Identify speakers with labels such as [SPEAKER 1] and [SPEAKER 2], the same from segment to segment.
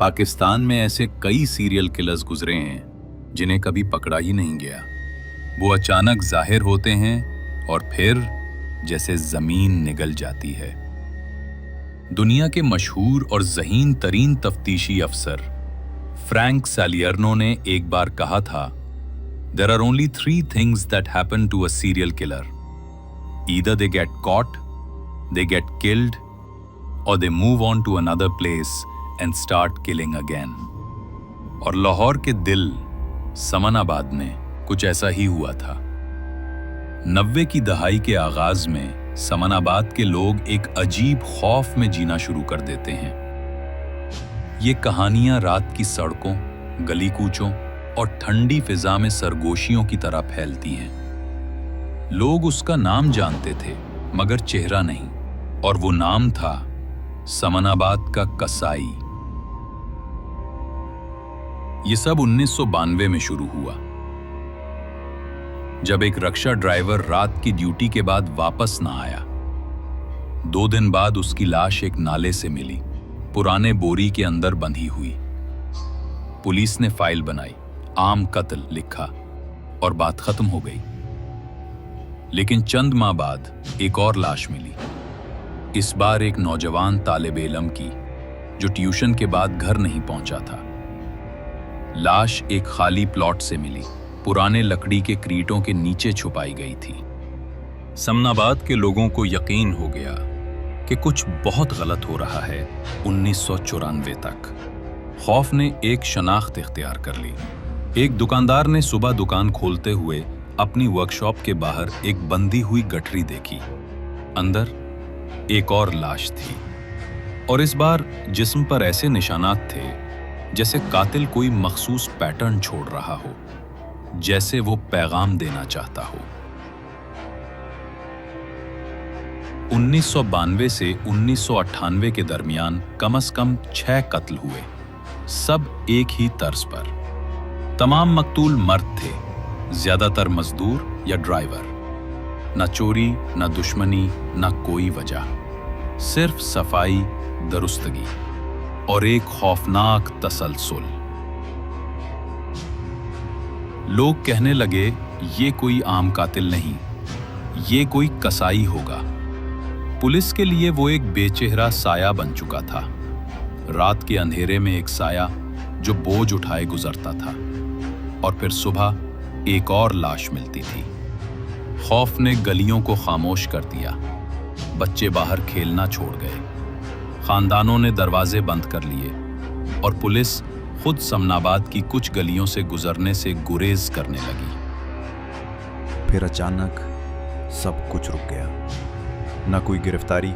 [SPEAKER 1] पाकिस्तान में ऐसे कई सीरियल किलर्स गुजरे हैं जिन्हें कभी पकड़ा ही नहीं गया। वो अचानक जाहिर होते हैं और फिर जैसे जमीन निगल जाती है। दुनिया के मशहूर और ज़हीन तरीन तफ्तीशी अफसर फ्रैंक सैलियर्नो ने एक बार कहा था, "There are only 3 things that happen to a serial killer. Either they get caught, they get killed, or they move on to another place and start killing again." और लाहौर के दिल समनाबाद में कुछ ऐसा ही हुआ था। 90 की दहाई के आगाज में समनाबाद के लोग एक अजीब खौफ में जीना शुरू कर देते हैं। ये कहानियां रात की सड़कों, गली कूचों और ठंडी फिजा में सरगोशियों की तरह फैलती हैं। लोग उसका नाम जानते थे मगर चेहरा नहीं, और वो नाम था समनाबाद का कसाई। ये सब 1992 में शुरू हुआ, जब एक रक्षा ड्राइवर रात की ड्यूटी के बाद वापस ना आया। 2 दिन बाद उसकी लाश एक नाले से मिली, पुराने बोरी के अंदर बंधी हुई। पुलिस ने फाइल बनाई, आम कत्ल लिखा और बात खत्म हो गई। लेकिन चंद माह बाद एक और लाश मिली, इस बार एक नौजवान तालिबे इल्म की जो ट्यूशन के बाद घर नहीं पहुंचा था। लाश एक खाली प्लॉट से मिली, पुराने लकड़ी के क्रीटों के नीचे छुपाई गई थी। समनाबाद के लोगों को यकीन हो गया कि कुछ बहुत गलत हो रहा है। 1994 तक खौफ ने एक शनाख्त इख्तियार कर ली। एक दुकानदार ने सुबह दुकान खोलते हुए अपनी वर्कशॉप के बाहर एक बंधी हुई गठरी देखी। अंदर एक और लाश थी, और इस बार जिस्म पर ऐसे निशानात थे जैसे कातिल कोई मखसूस पैटर्न छोड़ रहा हो, जैसे वो पैगाम देना चाहता हो। 1992 से 1998 के दरमियान कम से कम 6 कत्ल हुए, सब एक ही तर्ज पर। तमाम मकतूल मर्द थे, ज्यादातर मजदूर या ड्राइवर। न चोरी, न दुश्मनी, न कोई वजह, सिर्फ सफाई, दुरुस्तगी और एक खौफनाक तसलसल। लोग कहने लगे, ये कोई आम कातिल नहीं, ये कोई कसाई होगा। पुलिस के लिए वो एक बेचेहरा साया बन चुका था, रात के अंधेरे में एक साया जो बोझ उठाए गुजरता था। और फिर सुबह एक और लाश मिलती थी। खौफ ने गलियों को खामोश कर दिया। बच्चे बाहर खेलना छोड़ गए, खानदानों ने दरवाजे बंद कर लिए, और पुलिस खुद समनाबाद की कुछ गलियों से गुजरने से गुरेज करने लगी।
[SPEAKER 2] फिर अचानक सब कुछ रुक गया। न कोई गिरफ्तारी,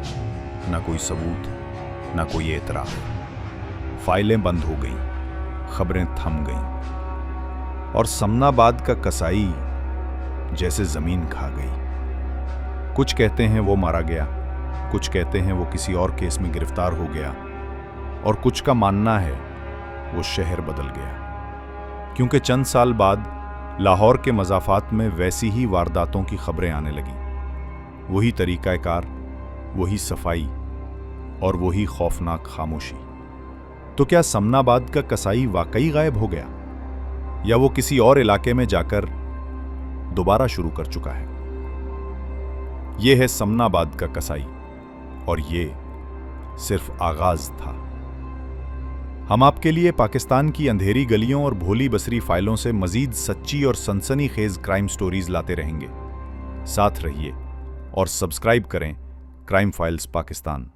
[SPEAKER 2] न कोई सबूत, न कोई एतराफ। फाइलें बंद हो गईं, खबरें थम गईं, और समनाबाद का कसाई जैसे जमीन खा गई। कुछ कहते हैं वो मारा गया, कुछ कहते हैं वो किसी और केस में गिरफ्तार हो गया, और कुछ का मानना है वो शहर बदल गया। क्योंकि चंद साल बाद लाहौर के मज़ाफ़ात में वैसी ही वारदातों की खबरें आने लगीं। वही तरीक़ाकार, वही सफाई और वही खौफनाक खामोशी। तो क्या समनाबाद का कसाई वाकई गायब हो गया, या वो किसी और इलाके में जाकर दोबारा शुरू कर चुका है? ये है समनाबाद का कसाई, और ये सिर्फ आगाज था। हम आपके लिए पाकिस्तान की अंधेरी गलियों और भोली बसरी फाइलों से मजीद सच्ची और सनसनीखेज क्राइम स्टोरीज लाते रहेंगे। साथ रहिए और सब्सक्राइब करें क्राइम फाइल्स पाकिस्तान।